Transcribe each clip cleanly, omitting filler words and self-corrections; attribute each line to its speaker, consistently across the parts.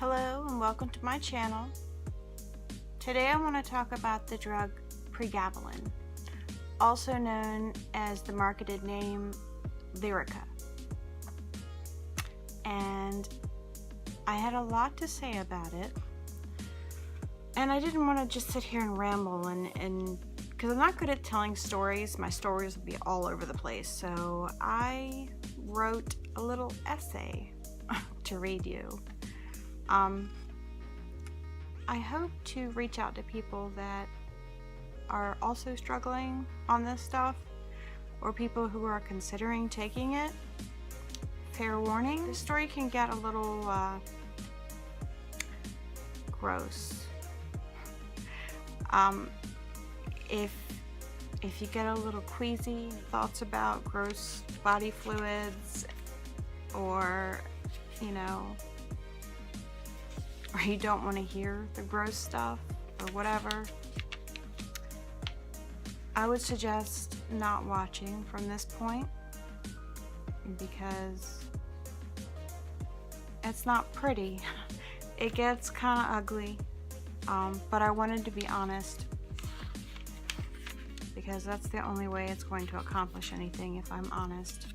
Speaker 1: Hello and welcome to my channel. Today I want to talk about the drug pregabalin, also known as the marketed name Lyrica. And I had a lot to say about it, and I didn't want to just sit here and ramble and because I'm not good at telling stories. My stories will be all over the place, so I wrote a little essay to read you. I hope to reach out to people that are also struggling on this stuff, or people who are considering taking it. Fair warning, this story can get a little gross. If you get a little queasy, thoughts about gross body fluids, or or you don't want to hear the gross stuff or whatever, I would suggest not watching from this point, because it's not pretty. It gets kind of ugly, but I wanted to be honest, because that's the only way it's going to accomplish anything, if I'm honest.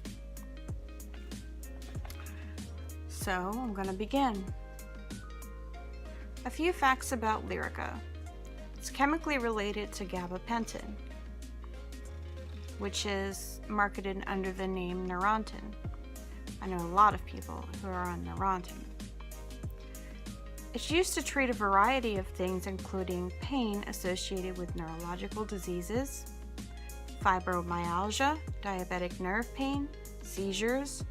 Speaker 1: So I'm going to begin. A few facts about Lyrica. It's chemically related to gabapentin, which is marketed under the name Neurontin. I know a lot of people who are on Neurontin. It's used to treat a variety of things, including pain associated with neurological diseases, fibromyalgia, diabetic nerve pain, seizures,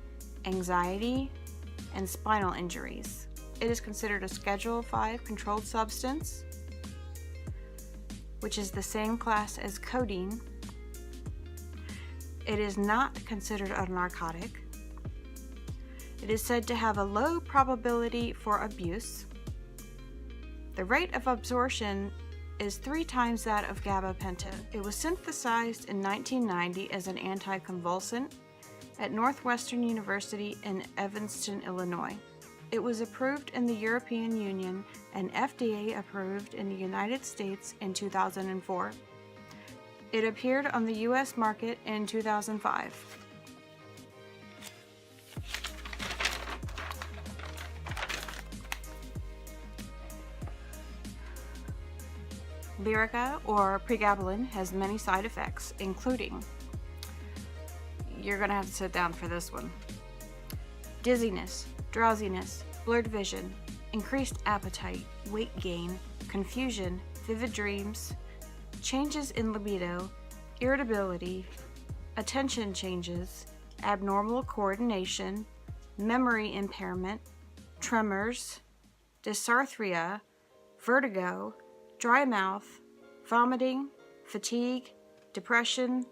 Speaker 1: anxiety, and spinal injuries. It is considered a Schedule 5 controlled substance, which is the same class as codeine. It is not considered a narcotic. It is said to have a low probability for abuse. The rate of absorption is 3 times that of gabapentin. It was synthesized in 1990 as an anticonvulsant at Northwestern University in Evanston, Illinois. It was approved in the European Union and FDA approved in the United States in 2004. It appeared on the US market in 2005. Lyrica, or pregabalin, has many side effects, including, you're going to have to sit down for this one, dizziness, drowsiness, blurred vision, increased appetite, weight gain, confusion, vivid dreams, changes in libido, irritability, attention changes, abnormal coordination, memory impairment, tremors, dysarthria, vertigo, dry mouth, vomiting, fatigue, depression,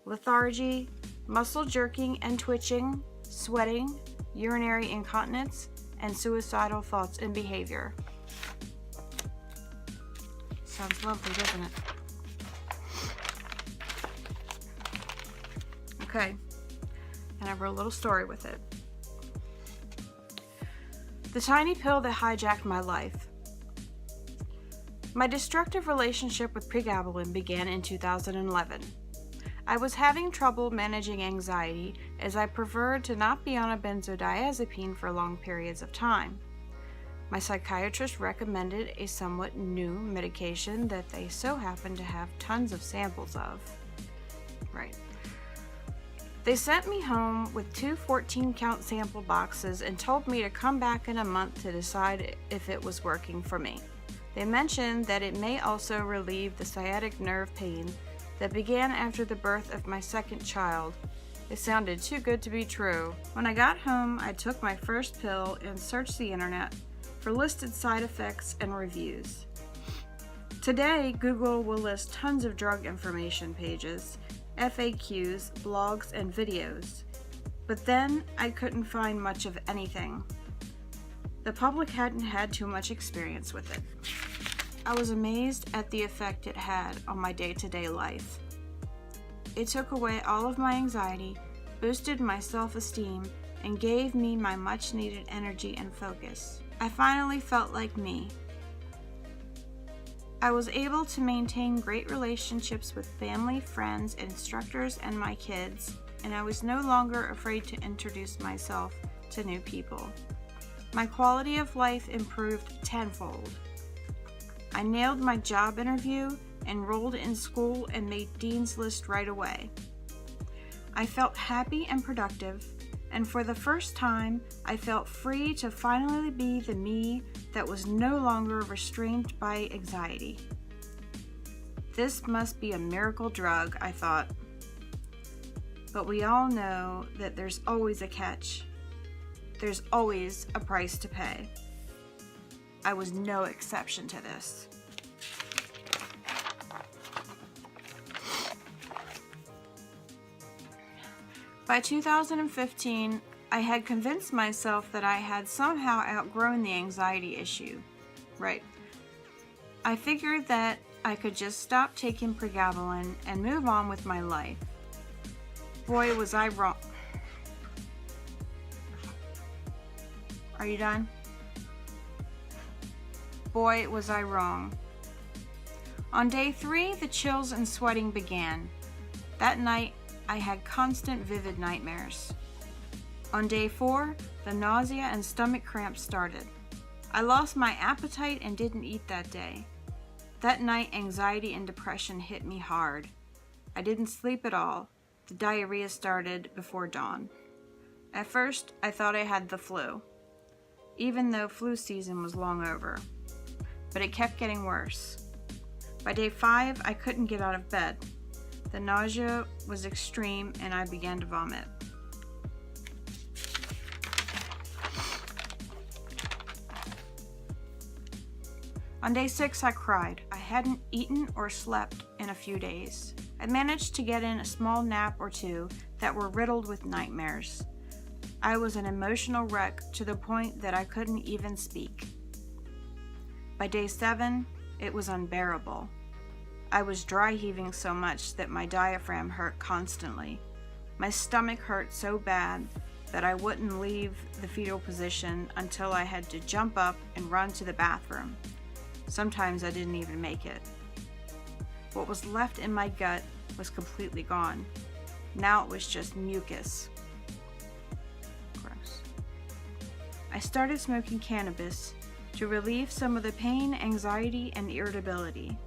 Speaker 1: lethargy, muscle jerking and twitching, sweating, urinary incontinence, and suicidal thoughts and behavior. Sounds lovely, doesn't it? Okay, and I wrote a little story with it. The tiny pill that hijacked my life. My destructive relationship with pregabalin began in 2011. I was having trouble managing anxiety, as I preferred to not be on a benzodiazepine for long periods of time. My psychiatrist recommended a somewhat new medication that they so happened to have tons of samples of. Right. They sent me home with 2 14-count sample boxes and told me to come back in a month to decide if it was working for me. They mentioned that it may also relieve the sciatic nerve pain that began after the birth of my second child. It sounded too good to be true. When I got home, I took my first pill and searched the internet for listed side effects and reviews. Today, Google will list tons of drug information pages, FAQs, blogs, and videos. But then, I couldn't find much of anything. The public hadn't had too much experience with it. I was amazed at the effect it had on my day-to-day life. It took away all of my anxiety, boosted my self-esteem, and gave me my much-needed energy and focus. I finally felt like me. I was able to maintain great relationships with family, friends, instructors, and my kids, and I was no longer afraid to introduce myself to new people. My quality of life improved tenfold. I nailed my job interview, enrolled in school, and made Dean's List right away. I felt happy and productive, and for the first time, I felt free to finally be the me that was no longer restrained by anxiety. This must be a miracle drug, I thought. But we all know that there's always a catch. There's always a price to pay. I was no exception to this. By 2015, I had convinced myself that I had somehow outgrown the anxiety issue. Right. I figured that I could just stop taking pregabalin and move on with my life. Boy, was I wrong. Are you done? Boy, was I wrong. On day 3, the chills and sweating began. That night, I had constant vivid nightmares. On day 4, the nausea and stomach cramps started. I lost my appetite and didn't eat that day. That night, anxiety and depression hit me hard. I didn't sleep at all. The diarrhea started before dawn. At first, I thought I had the flu, even though flu season was long over. But it kept getting worse. By day 5, I couldn't get out of bed. The nausea was extreme and I began to vomit. On day 6, I cried. I hadn't eaten or slept in a few days. I managed to get in a small nap or two that were riddled with nightmares. I was an emotional wreck to the point that I couldn't even speak. By day 7, it was unbearable. I was dry heaving so much that my diaphragm hurt constantly. My stomach hurt so bad that I wouldn't leave the fetal position until I had to jump up and run to the bathroom. Sometimes I didn't even make it. What was left in my gut was completely gone. Now it was just mucus. Gross. I started smoking cannabis to relieve some of the pain, anxiety, and irritability.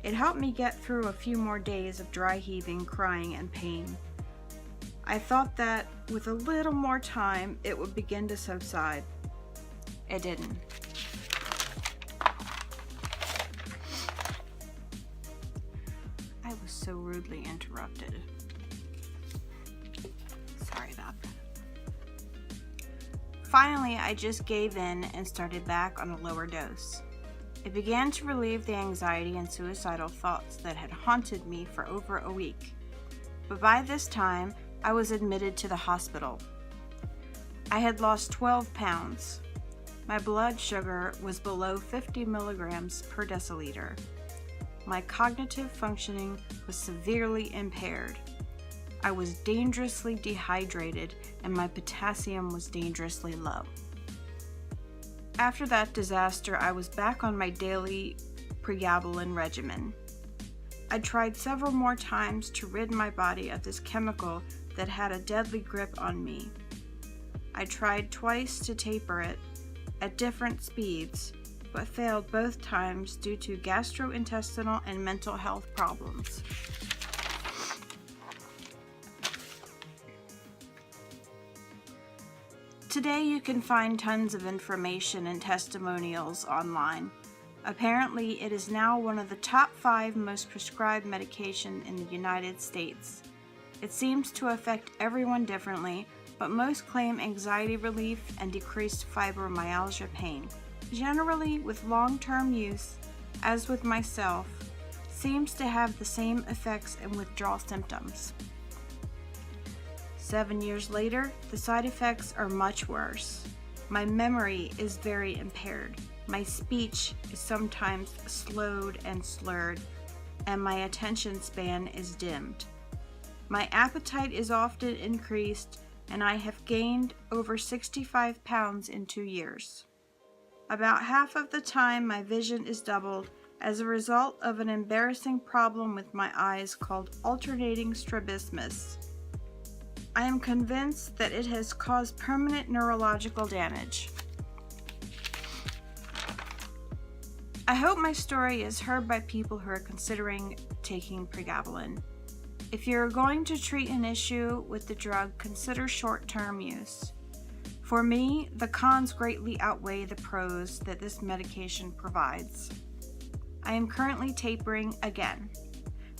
Speaker 1: It helped me get through a few more days of dry heaving, crying, and pain. I thought that with a little more time, it would begin to subside. It didn't. I was so rudely interrupted. Sorry about that. Finally, I just gave in and started back on a lower dose. It began to relieve the anxiety and suicidal thoughts that had haunted me for over a week. But by this time, I was admitted to the hospital. I had lost 12 pounds. My blood sugar was below 50 milligrams per deciliter. My cognitive functioning was severely impaired. I was dangerously dehydrated, and my potassium was dangerously low. After that disaster, I was back on my daily pregabalin regimen. I tried several more times to rid my body of this chemical that had a deadly grip on me. I tried twice to taper it at different speeds, but failed both times due to gastrointestinal and mental health problems. Today you can find tons of information and testimonials online. Apparently, it is now one of the top 5 most prescribed medication in the United States. It seems to affect everyone differently, but most claim anxiety relief and decreased fibromyalgia pain. Generally, with long-term use, as with myself, seems to have the same effects and withdrawal symptoms. 7 years later, the side effects are much worse. My memory is very impaired. My speech is sometimes slowed and slurred, and my attention span is dimmed. My appetite is often increased, and I have gained over 65 pounds in 2 years. About half of the time, my vision is doubled as a result of an embarrassing problem with my eyes called alternating strabismus. I am convinced that it has caused permanent neurological damage. I hope my story is heard by people who are considering taking pregabalin. If you're going to treat an issue with the drug, consider short-term use. For me, the cons greatly outweigh the pros that this medication provides. I am currently tapering again.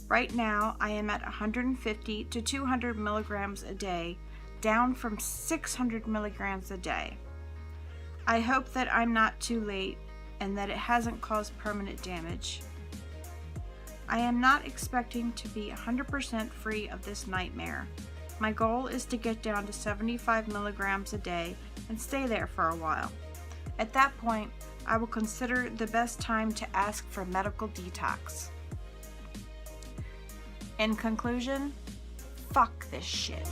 Speaker 1: Right now, I am at 150 to 200 milligrams a day, down from 600 milligrams a day. I hope that I'm not too late and that it hasn't caused permanent damage. I am not expecting to be 100% free of this nightmare. My goal is to get down to 75 milligrams a day and stay there for a while. At that point, I will consider the best time to ask for medical detox. In conclusion, fuck this shit.